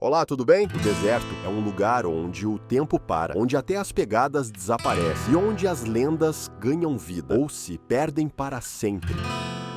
Olá, tudo bem? O deserto é um lugar onde o tempo para, onde até as pegadas desaparecem e onde as lendas ganham vida ou se perdem para sempre.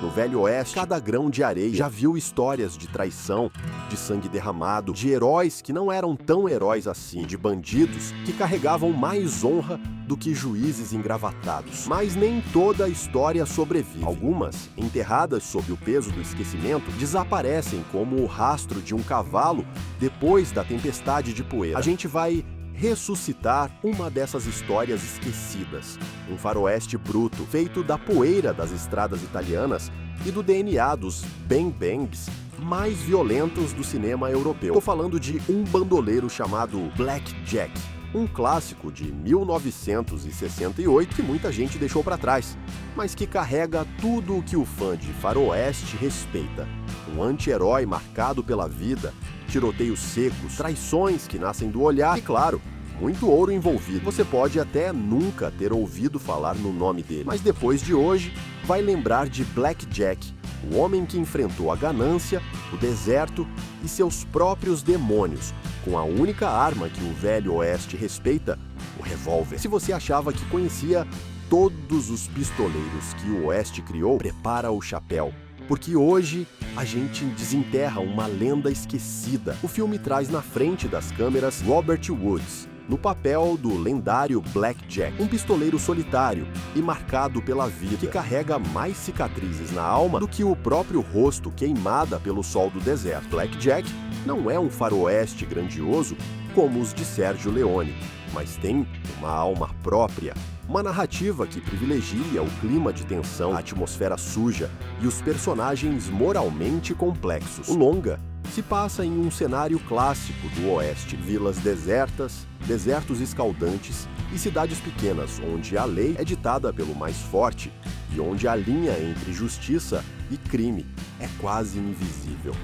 No Velho Oeste, cada grão de areia já viu histórias de traição, de sangue derramado, de heróis que não eram tão heróis assim, de bandidos que carregavam mais honra do que juízes engravatados. Mas nem toda a história sobrevive. Algumas, enterradas sob o peso do esquecimento, desaparecem como o rastro de um cavalo depois da tempestade de poeira. A gente vai ressuscitar uma dessas histórias esquecidas. Um faroeste bruto, feito da poeira das estradas italianas e do DNA dos bang-bangs mais violentos do cinema europeu. Estou falando de um bandoleiro chamado Black Jack, um clássico de 1968 que muita gente deixou para trás, mas que carrega tudo o que o fã de faroeste respeita. Um anti-herói marcado pela vida, tiroteios secos, traições que nascem do olhar e, claro, muito ouro envolvido. Você pode até nunca ter ouvido falar no nome dele, mas depois de hoje vai lembrar de Black Jack, o homem que enfrentou a ganância, o deserto e seus próprios demônios, com a única arma que o Velho Oeste respeita, o revólver. Se você achava que conhecia todos os pistoleiros que o Oeste criou, prepara o chapéu, porque hoje a gente desenterra uma lenda esquecida. O filme traz na frente das câmeras Robert Woods, no papel do lendário Black Jack, um pistoleiro solitário e marcado pela vida, que carrega mais cicatrizes na alma do que o próprio rosto queimada pelo sol do deserto. Black Jack não é um faroeste grandioso como os de Sergio Leone, mas tem uma alma própria, uma narrativa que privilegia o clima de tensão, a atmosfera suja e os personagens moralmente complexos. O longa se passa em um cenário clássico do Oeste, vilas desertas, desertos escaldantes e cidades pequenas, onde a lei é ditada pelo mais forte e onde a linha entre justiça e crime é quase invisível.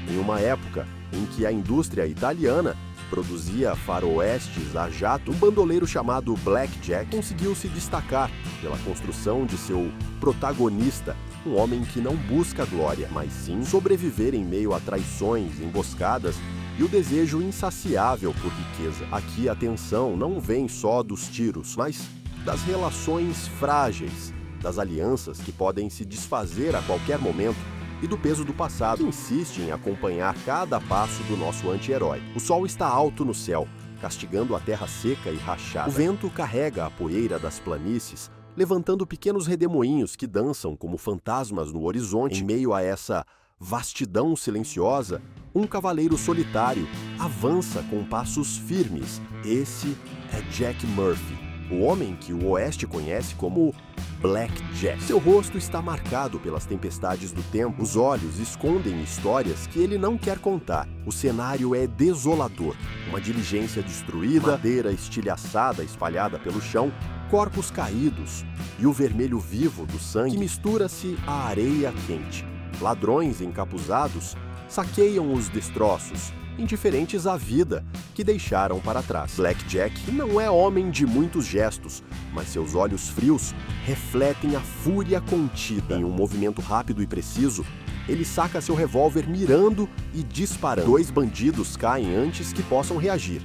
Em uma época em que a indústria italiana produzia faroestes a jato, um bandoleiro chamado Black Jack conseguiu se destacar pela construção de seu protagonista, um homem que não busca glória, mas sim sobreviver em meio a traições, emboscadas e o desejo insaciável por riqueza. Aqui a tensão não vem só dos tiros, mas das relações frágeis, das alianças que podem se desfazer a qualquer momento e do peso do passado, que insiste em acompanhar cada passo do nosso anti-herói. O sol está alto no céu, castigando a terra seca e rachada. O vento carrega a poeira das planícies, levantando pequenos redemoinhos que dançam como fantasmas no horizonte. Em meio a essa vastidão silenciosa, um cavaleiro solitário avança com passos firmes. Esse é Jack Murphy, o homem que o Oeste conhece como Black Jack. Seu rosto está marcado pelas tempestades do tempo, os olhos escondem histórias que ele não quer contar. O cenário é desolador, uma diligência destruída, madeira estilhaçada espalhada pelo chão, corpos caídos e o vermelho vivo do sangue que mistura-se à areia quente. Ladrões encapuzados saqueiam os destroços, indiferentes à vida que deixaram para trás. Black Jack não é homem de muitos gestos, mas seus olhos frios refletem a fúria contida. Em um movimento rápido e preciso, ele saca seu revólver mirando e disparando. 2 bandidos caem antes que possam reagir.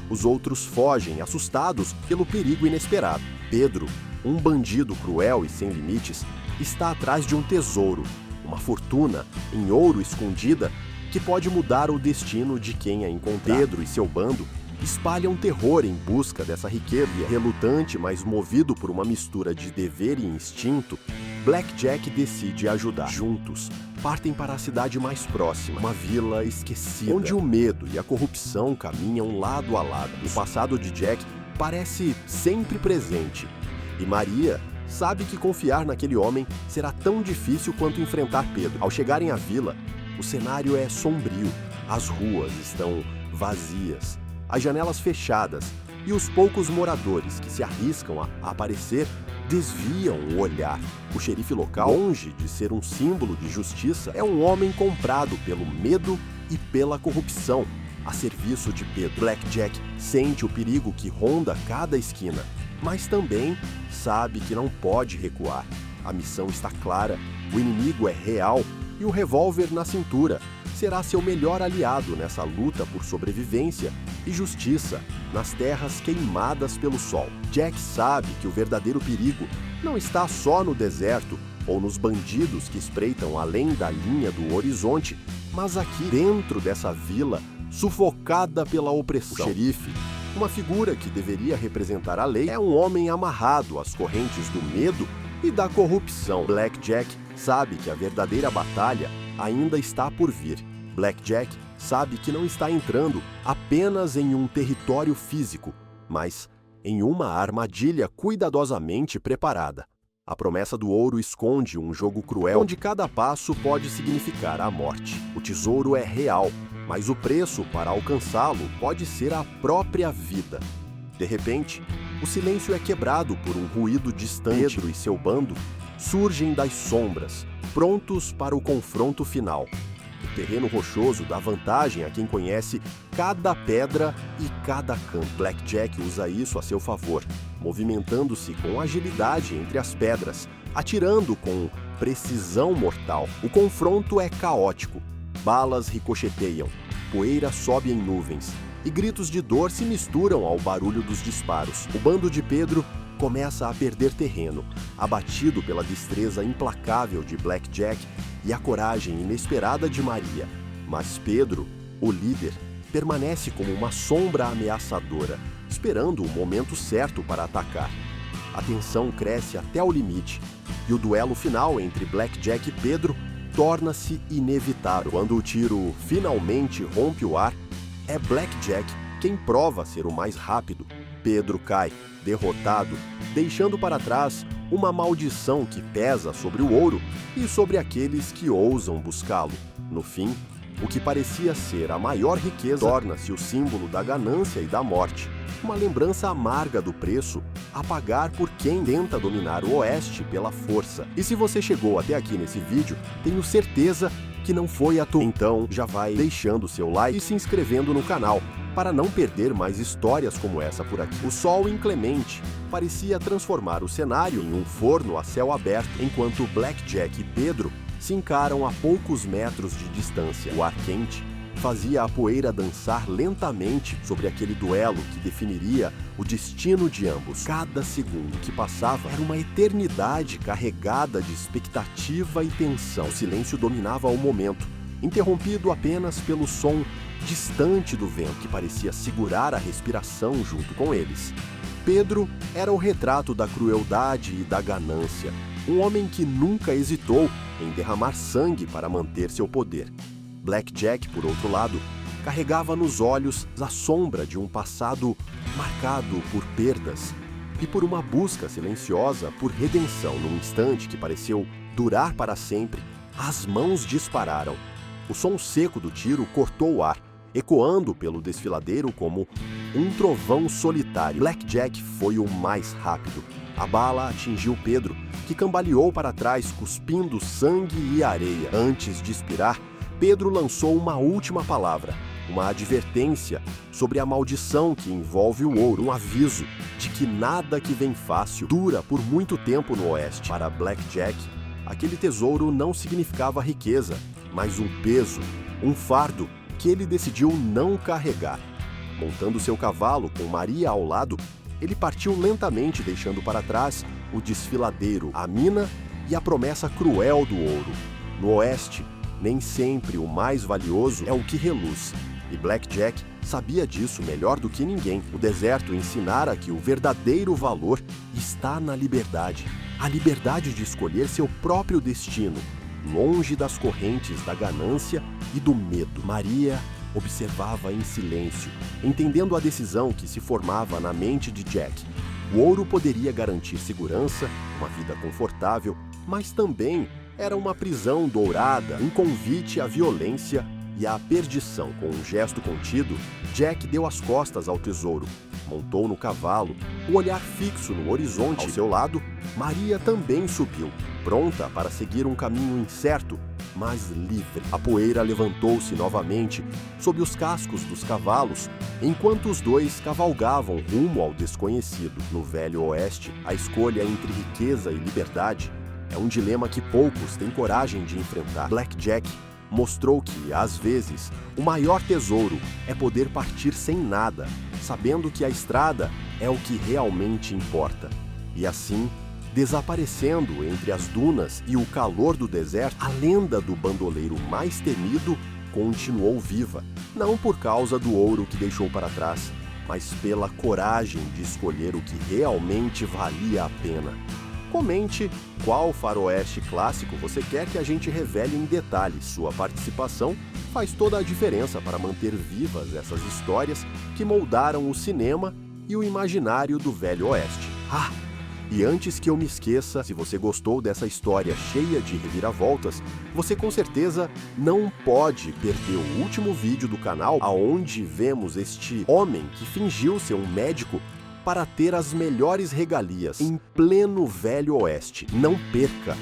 Os outros fogem, assustados pelo perigo inesperado. Pedro, um bandido cruel e sem limites, está atrás de um tesouro, uma fortuna em ouro escondida que pode mudar o destino de quem a encontrar. Pedro e seu bando espalham terror em busca dessa riqueza. Relutante, mas movido por uma mistura de dever e instinto, Black Jack decide ajudar. Juntos, partem para a cidade mais próxima, uma vila esquecida, onde o medo e a corrupção caminham lado a lado. O passado de Jack parece sempre presente, e Maria sabe que confiar naquele homem será tão difícil quanto enfrentar Pedro. Ao chegarem à vila, o cenário é sombrio, as ruas estão vazias, as janelas fechadas e os poucos moradores que se arriscam a aparecer desviam o olhar. O xerife local, longe de ser um símbolo de justiça, é um homem comprado pelo medo e pela corrupção, a serviço de Pedro. Black Jack sente o perigo que ronda cada esquina, mas também sabe que não pode recuar. A missão está clara, o inimigo é real e o revólver na cintura será seu melhor aliado nessa luta por sobrevivência e justiça nas terras queimadas pelo sol. Jack sabe que o verdadeiro perigo não está só no deserto ou nos bandidos que espreitam além da linha do horizonte, mas aqui dentro dessa vila sufocada pela opressão. O xerife, uma figura que deveria representar a lei, é um homem amarrado às correntes do medo e da corrupção. Blackjack sabe que a verdadeira batalha ainda está por vir. Blackjack sabe que não está entrando apenas em um território físico, mas em uma armadilha cuidadosamente preparada. A promessa do ouro esconde um jogo cruel onde cada passo pode significar a morte. O tesouro é real, mas o preço para alcançá-lo pode ser a própria vida. De repente, o silêncio é quebrado por um ruído distante. Pedro e seu bando surgem das sombras, prontos para o confronto final. O terreno rochoso dá vantagem a quem conhece cada pedra e cada canto. Blackjack usa isso a seu favor, movimentando-se com agilidade entre as pedras, atirando com precisão mortal. O confronto é caótico. Balas ricocheteiam, poeira sobe em nuvens e gritos de dor se misturam ao barulho dos disparos. O bando de Pedro começa a perder terreno, abatido pela destreza implacável de Blackjack e a coragem inesperada de Maria. Mas Pedro, o líder, permanece como uma sombra ameaçadora, esperando o momento certo para atacar. A tensão cresce até o limite, e o duelo final entre Blackjack e Pedro torna-se inevitável. Quando o tiro finalmente rompe o ar, é Blackjack quem prova ser o mais rápido. Pedro cai, derrotado, deixando para trás uma maldição que pesa sobre o ouro e sobre aqueles que ousam buscá-lo. No fim, o que parecia ser a maior riqueza torna-se o símbolo da ganância e da morte, uma lembrança amarga do preço a pagar por quem tenta dominar o Oeste pela força. E se você chegou até aqui nesse vídeo, tenho certeza que não foi à toa. Então já vai deixando seu like e se inscrevendo no canal, para não perder mais histórias como essa por aqui. O sol inclemente parecia transformar o cenário em um forno a céu aberto, enquanto Blackjack e Pedro se encaram a poucos metros de distância. O ar quente fazia a poeira dançar lentamente sobre aquele duelo que definiria o destino de ambos. Cada segundo que passava era uma eternidade carregada de expectativa e tensão. O silêncio dominava o momento, interrompido apenas pelo som distante do vento que parecia segurar a respiração junto com eles. Pedro era o retrato da crueldade e da ganância, um homem que nunca hesitou em derramar sangue para manter seu poder. Blackjack, por outro lado, carregava nos olhos a sombra de um passado marcado por perdas e por uma busca silenciosa por redenção. Num instante que pareceu durar para sempre, as mãos dispararam. O som seco do tiro cortou o ar, ecoando pelo desfiladeiro como um trovão solitário. Blackjack foi o mais rápido. A bala atingiu Pedro, que cambaleou para trás, cuspindo sangue e areia. Antes de expirar, Pedro lançou uma última palavra, uma advertência sobre a maldição que envolve o ouro, um aviso de que nada que vem fácil dura por muito tempo no Oeste. Para Blackjack, aquele tesouro não significava riqueza, mas um peso, um fardo que ele decidiu não carregar. Montando seu cavalo com Maria ao lado, ele partiu lentamente, deixando para trás o desfiladeiro, a mina e a promessa cruel do ouro. No Oeste, nem sempre o mais valioso é o que reluz, e Blackjack sabia disso melhor do que ninguém. O deserto ensinara que o verdadeiro valor está na liberdade, a liberdade de escolher seu próprio destino, longe das correntes da ganância e do medo. Maria observava em silêncio, entendendo a decisão que se formava na mente de Jack. O ouro poderia garantir segurança, uma vida confortável, mas também era uma prisão dourada, um convite à violência e à perdição. Com um gesto contido, Jack deu as costas ao tesouro, montou no cavalo, o olhar fixo no horizonte. Ao seu lado, Maria também subiu, pronta para seguir um caminho incerto, mas livre. A poeira levantou-se novamente sob os cascos dos cavalos, enquanto os dois cavalgavam rumo ao desconhecido. No Velho Oeste, a escolha entre riqueza e liberdade é É um dilema que poucos têm coragem de enfrentar. Blackjack mostrou que, às vezes, o maior tesouro é poder partir sem nada, sabendo que a estrada é o que realmente importa. E assim, desaparecendo entre as dunas e o calor do deserto, a lenda do bandoleiro mais temido continuou viva, não por causa do ouro que deixou para trás, mas pela coragem de escolher o que realmente valia a pena. Comente qual faroeste clássico você quer que a gente revele em detalhes. Sua participação faz toda a diferença para manter vivas essas histórias que moldaram o cinema e o imaginário do Velho Oeste. E antes que eu me esqueça, se você gostou dessa história cheia de reviravoltas, você com certeza não pode perder o último vídeo do canal, aonde vemos este homem que fingiu ser um médico para ter as melhores regalias em pleno Velho Oeste. Não perca!